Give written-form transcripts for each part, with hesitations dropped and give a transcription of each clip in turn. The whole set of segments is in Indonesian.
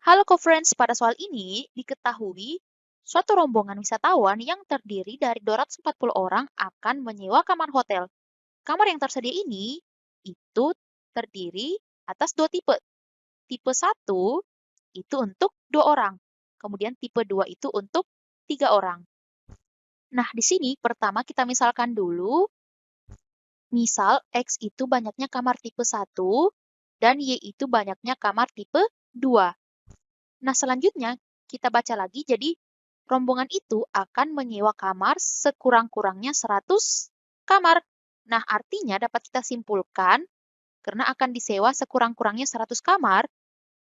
Halo co-friends, pada soal ini diketahui suatu rombongan wisatawan yang terdiri dari 240 orang akan menyewa kamar hotel. Kamar yang tersedia ini itu terdiri atas dua tipe. Tipe satu itu untuk 2 orang, kemudian tipe 2 itu untuk 3 orang. Nah, di sini pertama kita misalkan dulu, misal X itu banyaknya kamar tipe satu dan Y itu banyaknya kamar tipe 2. Nah, selanjutnya kita baca lagi, jadi rombongan itu akan menyewa kamar sekurang-kurangnya 100 kamar. Nah, artinya dapat kita simpulkan, karena akan disewa sekurang-kurangnya 100 kamar,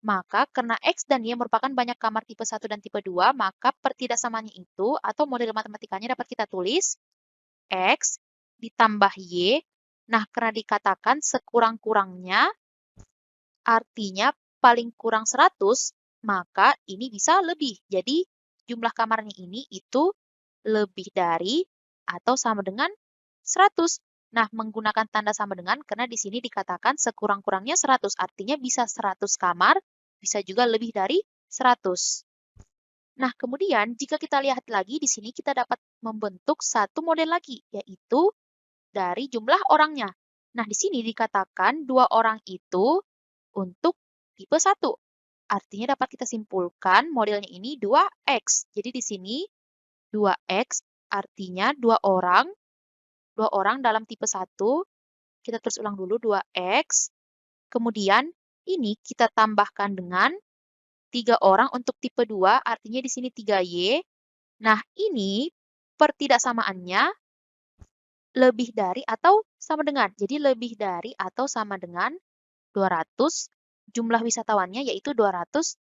maka karena X dan Y merupakan banyak kamar tipe 1 dan tipe 2, maka pertidaksamaannya itu, atau model matematikanya dapat kita tulis, X ditambah Y. Nah, karena dikatakan sekurang-kurangnya, artinya paling kurang 100, maka ini bisa lebih. Jadi, jumlah kamarnya ini itu lebih dari atau sama dengan 100. Nah, menggunakan tanda sama dengan karena di sini dikatakan sekurang-kurangnya 100, artinya bisa 100 kamar, bisa juga lebih dari 100. Nah, kemudian jika kita lihat lagi di sini kita dapat membentuk satu model lagi, yaitu dari jumlah orangnya. Nah, di sini dikatakan 2 orang itu untuk tipe 1. Artinya dapat kita simpulkan modelnya ini 2X. Jadi di sini 2X artinya 2 orang dalam tipe 1. Kita terus ulang dulu 2X. Kemudian ini kita tambahkan dengan 3 orang untuk tipe 2, artinya di sini 3Y. Nah, ini pertidaksamaannya lebih dari atau sama dengan. Jadi lebih dari atau sama dengan 200, jumlah wisatawannya yaitu 240.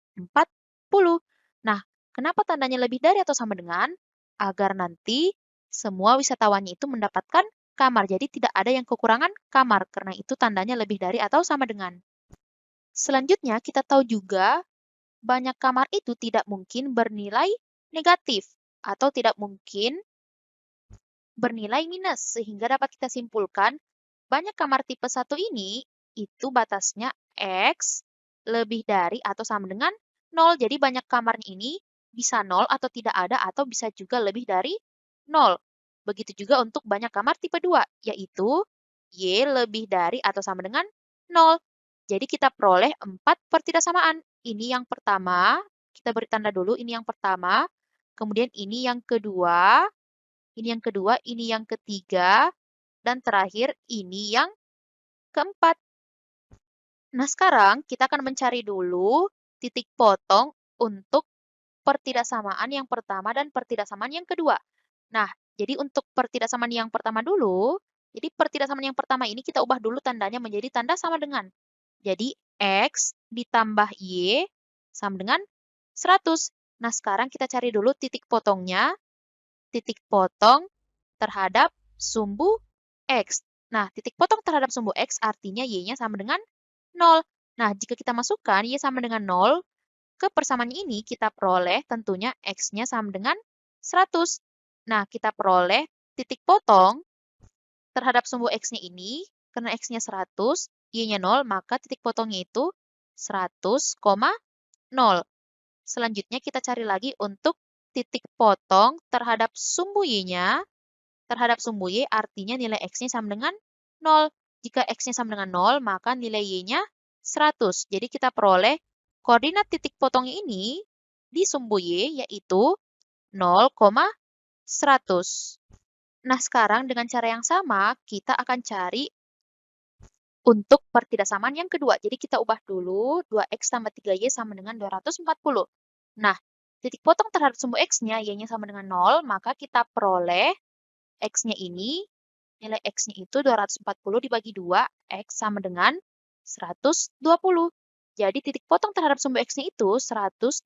Nah, kenapa tandanya lebih dari atau sama dengan? Agar nanti semua wisatawannya itu mendapatkan kamar. Jadi tidak ada yang kekurangan kamar, karena itu tandanya lebih dari atau sama dengan. Selanjutnya, kita tahu juga banyak kamar itu tidak mungkin bernilai negatif atau tidak mungkin bernilai minus, sehingga dapat kita simpulkan banyak kamar tipe 1 ini itu batasnya X lebih dari atau sama dengan 0. Jadi banyak kamarnya ini bisa 0 atau tidak ada atau bisa juga lebih dari 0. Begitu juga untuk banyak kamar tipe 2, yaitu Y lebih dari atau sama dengan 0. Jadi kita peroleh 4 pertidaksamaan. Ini yang pertama, kita beri tanda dulu, ini yang pertama, kemudian ini yang kedua, ini yang kedua, ini yang ketiga, dan terakhir ini yang keempat. Nah, sekarang kita akan mencari dulu titik potong untuk pertidaksamaan yang pertama dan pertidaksamaan yang kedua. Nah, jadi untuk pertidaksamaan yang pertama dulu, jadi pertidaksamaan yang pertama ini kita ubah dulu tandanya menjadi tanda sama dengan. Jadi, X ditambah Y sama dengan 100. Nah, sekarang kita cari dulu titik potongnya. Titik potong terhadap sumbu X. Nah, titik potong terhadap sumbu X artinya Y-nya sama dengan 0. Nah, jika kita masukkan Y sama dengan 0, ke persamaan ini kita peroleh tentunya X-nya sama dengan 100. Nah, kita peroleh titik potong terhadap sumbu X-nya ini, karena X-nya 100, Y-nya 0, maka titik potongnya itu 100,0. Selanjutnya kita cari lagi untuk titik potong terhadap sumbu Y-nya. Terhadap sumbu Y artinya nilai X-nya sama dengan 0. Jika X-nya sama dengan 0, maka nilai Y-nya 100. Jadi kita peroleh koordinat titik potongnya ini di sumbu Y yaitu 0,100. Nah, sekarang dengan cara yang sama, kita akan cari untuk pertidaksamaan yang kedua. Jadi kita ubah dulu 2X tambah 3Y sama dengan 240. Nah, titik potong terhadap sumbu X-nya, Y-nya sama dengan 0, maka kita peroleh X-nya ini, nilai X-nya itu 240 dibagi 2, X sama dengan 120. Jadi titik potong terhadap sumbu X-nya itu 120,0.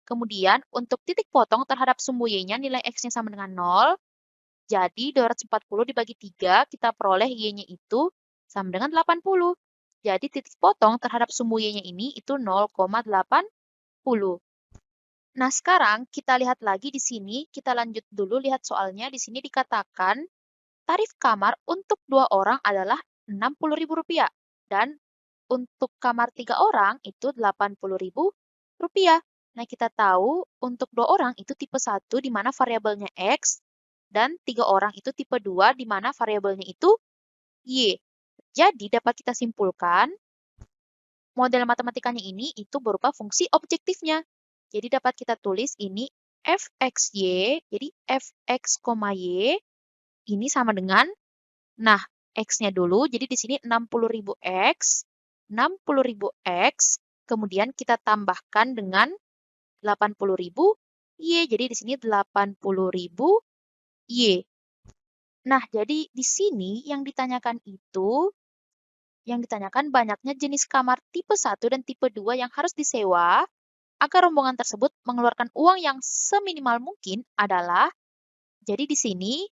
Kemudian untuk titik potong terhadap sumbu Y-nya nilai X-nya sama dengan 0. Jadi 240 dibagi 3, kita peroleh Y-nya itu sama dengan 80. Jadi titik potong terhadap sumbu Y-nya ini itu 0,80. Nah, sekarang kita lihat lagi di sini, kita lanjut dulu lihat soalnya. Di sini dikatakan tarif kamar untuk 2 orang adalah Rp60.000 dan untuk kamar 3 orang itu Rp80.000. Nah, kita tahu untuk 2 orang itu tipe 1 di mana variabelnya X, dan 3 orang itu tipe 2 di mana variabelnya itu Y. Jadi, dapat kita simpulkan, model matematikanya ini itu berupa fungsi objektifnya. Jadi, dapat kita tulis ini fxy, jadi fx, y, ini sama dengan, nah, X-nya dulu, jadi di sini 60.000 X, 60.000 X, kemudian kita tambahkan dengan 80.000 Y, jadi di sini 80.000 Y. Nah, jadi di sini yang ditanyakan banyaknya jenis kamar tipe 1 dan tipe 2 yang harus disewa, agar rombongan tersebut mengeluarkan uang yang seminimal mungkin adalah, jadi di sini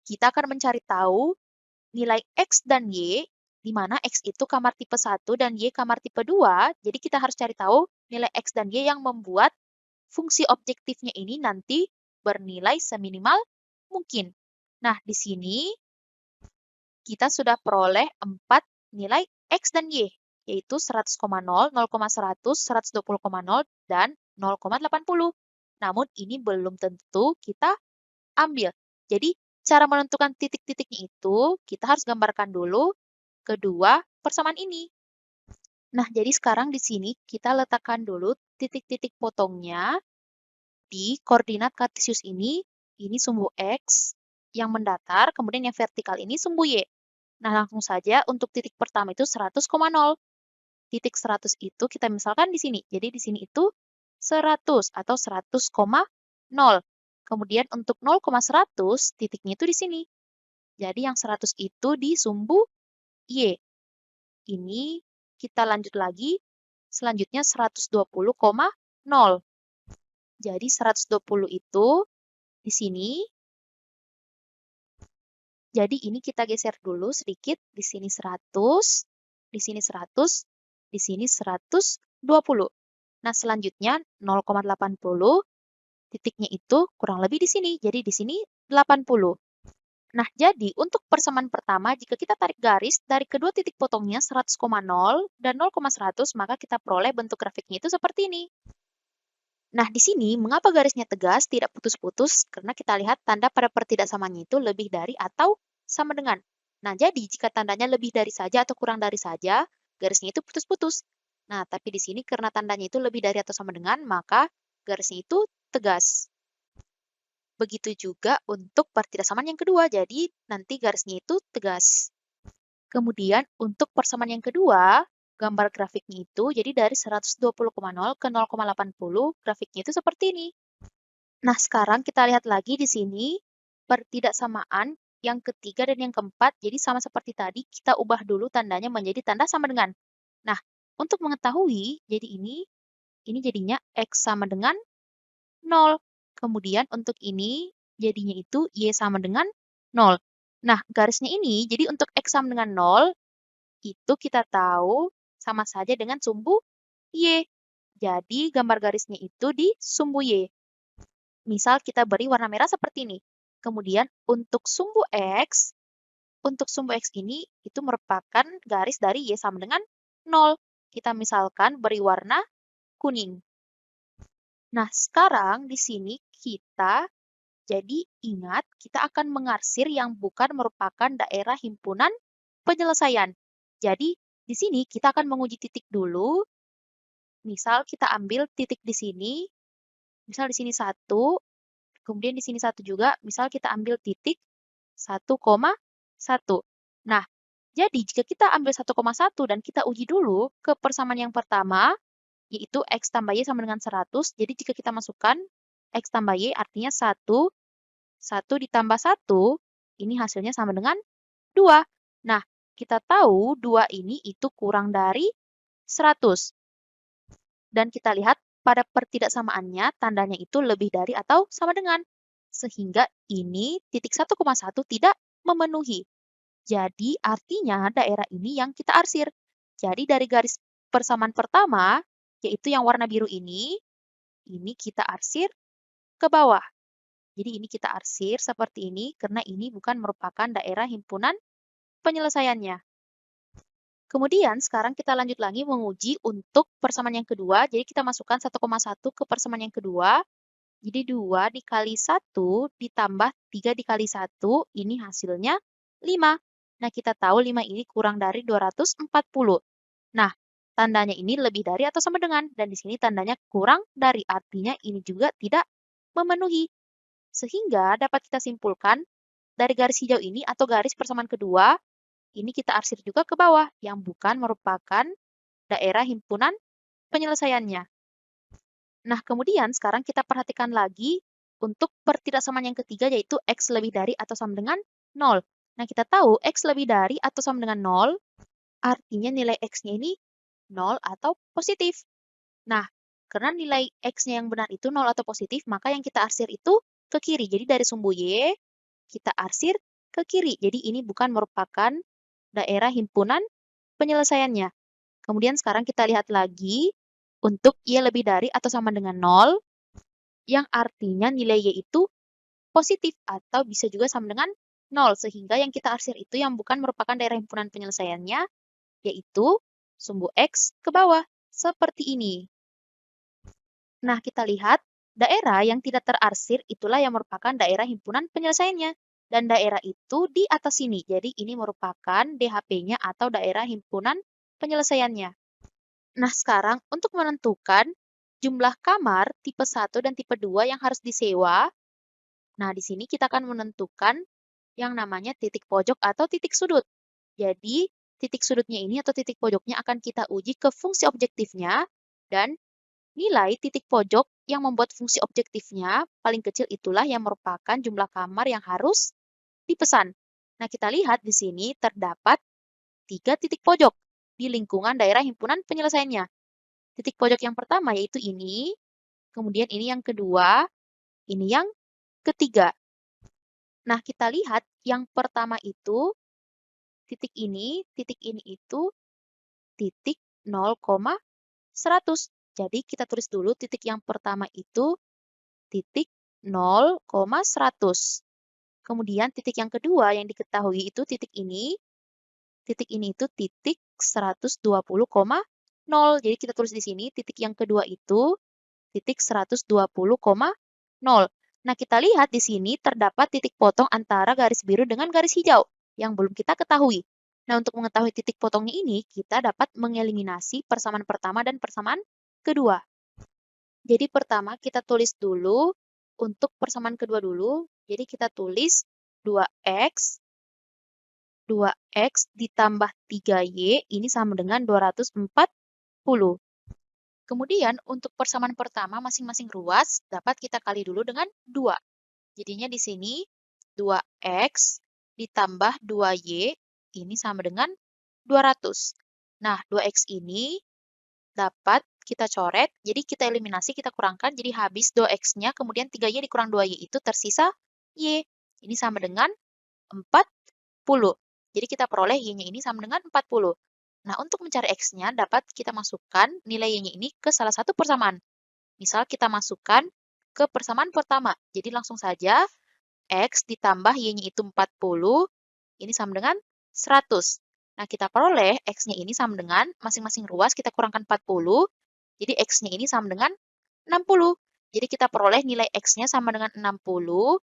kita akan mencari tahu nilai X dan Y, di mana X itu kamar tipe 1 dan Y kamar tipe 2, jadi kita harus cari tahu nilai X dan Y yang membuat fungsi objektifnya ini nanti bernilai seminimal mungkin. Nah, di sini kita sudah peroleh 4 nilai X dan Y, yaitu 100,0, 0,100, 120,0, dan 0,80. Namun, ini belum tentu kita ambil. Jadi, cara menentukan titik-titiknya itu, kita harus gambarkan dulu kedua persamaan ini. Nah, jadi sekarang di sini kita letakkan dulu titik-titik potongnya di koordinat kartesius ini sumbu X yang mendatar, kemudian yang vertikal ini sumbu Y. Nah, langsung saja untuk titik pertama itu 100,0. Titik 100 itu kita misalkan di sini. Jadi di sini itu 100 atau 100,0. Kemudian untuk 0,100 titiknya itu di sini. Jadi yang 100 itu di sumbu Y. Ini kita lanjut lagi. Selanjutnya 120,0. Jadi 120 itu di sini. Jadi ini kita geser dulu sedikit, di sini 100, di sini 100, di sini 120. Nah, selanjutnya 0,80, titiknya itu kurang lebih di sini, jadi di sini 80. Nah, jadi untuk persamaan pertama, jika kita tarik garis dari kedua titik potongnya 100,0 dan 0,100, maka kita peroleh bentuk grafiknya itu seperti ini. Nah, di sini mengapa garisnya tegas, tidak putus-putus? Karena kita lihat tanda pada pertidaksamaannya itu lebih dari atau sama dengan. Nah, jadi jika tandanya lebih dari saja atau kurang dari saja, garisnya itu putus-putus. Nah, tapi di sini karena tandanya itu lebih dari atau sama dengan, maka garisnya itu tegas. Begitu juga untuk pertidaksamaan yang kedua, jadi nanti garisnya itu tegas. Kemudian untuk persamaan yang kedua, gambar grafiknya itu jadi dari 120,0 ke 0,80, grafiknya itu seperti ini. Nah, sekarang kita lihat lagi di sini pertidaksamaan yang ketiga dan yang keempat, jadi sama seperti tadi, kita ubah dulu tandanya menjadi tanda sama dengan. Nah, untuk mengetahui, jadi ini jadinya X sama dengan 0. Kemudian untuk ini, jadinya itu Y sama dengan 0. Nah, garisnya ini, jadi untuk X sama dengan 0, itu kita tahu sama saja dengan sumbu Y. Jadi, gambar garisnya itu di sumbu Y. Misal kita beri warna merah seperti ini. Kemudian, untuk sumbu X ini itu merupakan garis dari Y sama dengan 0. Kita misalkan beri warna kuning. Nah, sekarang di sini kita jadi ingat kita akan mengarsir yang bukan merupakan daerah himpunan penyelesaian. Jadi, di sini kita akan menguji titik dulu. Misal kita ambil titik di sini, misal di sini 1, kemudian di sini 1 juga, misal kita ambil titik 1,1. Nah, jadi jika kita ambil 1,1 dan kita uji dulu ke persamaan yang pertama, yaitu X tambah Y sama dengan 100, jadi jika kita masukkan X tambah Y artinya 1, 1 ditambah 1, ini hasilnya sama dengan 2. Nah, kita tahu 2 ini itu kurang dari 100. Dan kita lihat pada pertidaksamaannya, tandanya itu lebih dari atau sama dengan. Sehingga ini titik 1,1 tidak memenuhi. Jadi, artinya daerah ini yang kita arsir. Jadi, dari garis persamaan pertama, yaitu yang warna biru ini kita arsir ke bawah. Jadi, ini kita arsir seperti ini, karena ini bukan merupakan daerah himpunan penyelesaiannya. Kemudian sekarang kita lanjut lagi menguji untuk persamaan yang kedua. Jadi kita masukkan 1,1 ke persamaan yang kedua. Jadi 2 dikali 1 ditambah 3 dikali 1, ini hasilnya 5. Nah, kita tahu 5 ini kurang dari 240. Nah, tandanya ini lebih dari atau sama dengan, dan di sini tandanya kurang dari, artinya ini juga tidak memenuhi. Sehingga dapat kita simpulkan, dari garis hijau ini atau garis persamaan kedua, ini kita arsir juga ke bawah, yang bukan merupakan daerah himpunan penyelesaiannya. Nah, kemudian sekarang kita perhatikan lagi untuk pertidaksamaan yang ketiga, yaitu X lebih dari atau sama dengan 0. Nah, kita tahu X lebih dari atau sama dengan 0, artinya nilai X-nya ini 0 atau positif. Nah, karena nilai X-nya yang benar itu 0 atau positif, maka yang kita arsir itu ke kiri. Jadi dari sumbu Y, kita arsir ke kiri. Jadi ini bukan merupakan daerah himpunan penyelesaiannya. Kemudian sekarang kita lihat lagi untuk Y lebih dari atau sama dengan 0, yang artinya nilai Y itu positif atau bisa juga sama dengan 0. Sehingga yang kita arsir itu yang bukan merupakan daerah himpunan penyelesaiannya, yaitu sumbu X ke bawah, seperti ini. Nah, kita lihat daerah yang tidak terarsir itulah yang merupakan daerah himpunan penyelesaiannya. Dan daerah itu di atas sini, jadi ini merupakan DHP-nya atau daerah himpunan penyelesaiannya. Nah, sekarang untuk menentukan jumlah kamar tipe 1 dan tipe 2 yang harus disewa, nah di sini kita akan menentukan yang namanya titik pojok atau titik sudut. Jadi, titik sudutnya ini atau titik pojoknya akan kita uji ke fungsi objektifnya, dan nilai titik pojok yang membuat fungsi objektifnya paling kecil itulah yang merupakan jumlah kamar yang harus dipesan. Nah, kita lihat di sini terdapat 3 titik pojok di lingkungan daerah himpunan penyelesaiannya. Titik pojok yang pertama yaitu ini, kemudian ini yang kedua, ini yang ketiga. Nah, kita lihat yang pertama itu, titik ini itu titik 0,100. Jadi kita tulis dulu titik yang pertama itu titik 0,100. Kemudian titik yang kedua yang diketahui itu titik ini itu titik 120,0. Jadi kita tulis di sini titik yang kedua itu titik 120,0. Nah, kita lihat di sini terdapat titik potong antara garis biru dengan garis hijau yang belum kita ketahui. Nah, untuk mengetahui titik potongnya ini, kita dapat mengeliminasi persamaan pertama dan persamaan kedua. Jadi pertama kita tulis dulu untuk persamaan kedua dulu. Jadi kita tulis 2X ditambah 3Y ini sama dengan 240. Kemudian untuk persamaan pertama masing-masing ruas dapat kita kali dulu dengan 2. Jadinya di sini 2X ditambah 2Y ini sama dengan 200. Nah, 2X ini dapat kita coret, jadi kita eliminasi, kita kurangkan, jadi habis 2X-nya, kemudian 3Y dikurang 2Y itu tersisa Y. Ini sama dengan 40. Jadi kita peroleh Y-nya ini sama dengan 40. Nah, untuk mencari X-nya dapat kita masukkan nilai Y-nya ini ke salah satu persamaan. Misal kita masukkan ke persamaan pertama. Jadi langsung saja X ditambah Y-nya itu 40, ini sama dengan 100. Nah, kita peroleh X-nya ini sama dengan masing-masing ruas kita kurangkan 40, jadi X-nya ini sama dengan 60. Jadi kita peroleh nilai X-nya sama dengan 60,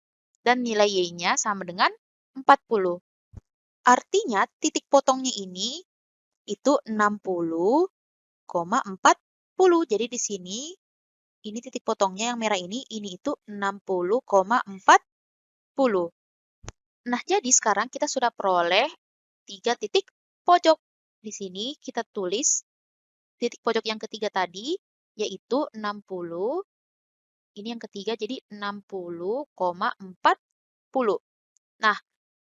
dan nilai Y-nya sama dengan 40. Artinya titik potongnya ini itu 60,40. Jadi di sini, ini titik potongnya yang merah ini itu 60,40. Nah, jadi sekarang kita sudah peroleh 3 titik pojok. Di sini kita tulis titik pojok yang ketiga tadi, yaitu 60. Ini yang ketiga, jadi 60,40. Nah,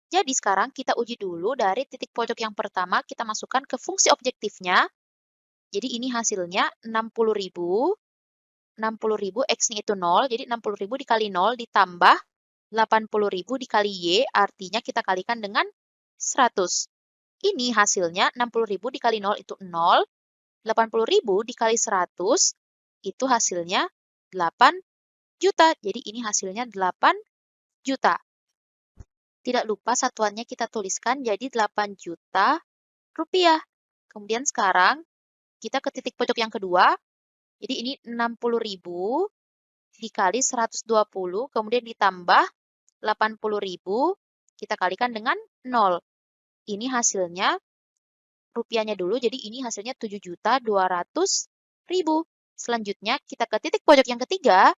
jadi sekarang kita uji dulu dari titik pojok yang pertama, kita masukkan ke fungsi objektifnya. Jadi ini hasilnya 60.000. 60.000 X-nya itu 0, jadi 60.000 dikali 0 ditambah 80.000 dikali Y, artinya kita kalikan dengan 100. Ini hasilnya 60.000 dikali 0 itu 0, 80.000 dikali 100 itu hasilnya 8 juta. Jadi ini hasilnya 8 juta. Tidak lupa satuannya kita tuliskan jadi 8 juta rupiah. Kemudian sekarang kita ke titik pojok yang kedua. Jadi ini 60.000 dikali 120, kemudian ditambah 80.000, kita kalikan dengan 0. Ini hasilnya, rupiahnya dulu, jadi ini hasilnya 7.200.000. Selanjutnya kita ke titik pojok yang ketiga.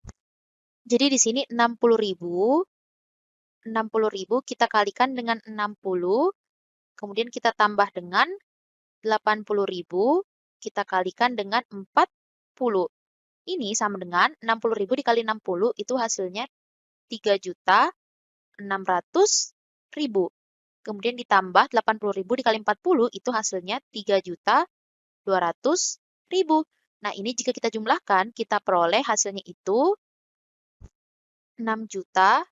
Jadi di sini 60.000 kita kalikan dengan 60, kemudian kita tambah dengan 80.000, kita kalikan dengan 40. Ini sama dengan 60.000 dikali 60, itu hasilnya 3.600.000. Kemudian ditambah 80.000 dikali 40, itu hasilnya 3.200.000. Nah, ini jika kita jumlahkan, kita peroleh hasilnya itu 6 juta.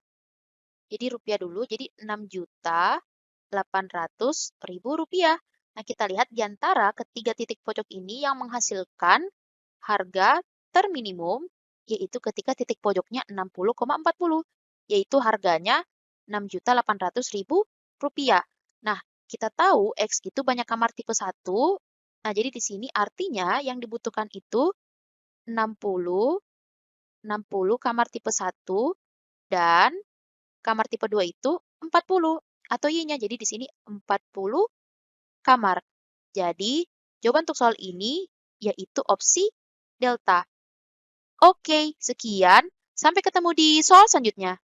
Jadi rupiah dulu, jadi 6.800.000 rupiah. Nah, kita lihat di antara ketiga titik pojok ini yang menghasilkan harga terminimum, yaitu ketika titik pojoknya 60,40, yaitu harganya 6.800.000 rupiah. Nah, kita tahu X itu banyak kamar tipe 1. Nah, jadi di sini artinya yang dibutuhkan itu 60 kamar tipe 1 dan kamar tipe 2 itu 40 atau Y-nya. Jadi di sini 40 kamar. Jadi, jawaban untuk soal ini yaitu opsi delta. Oke, sekian. Sampai ketemu di soal selanjutnya.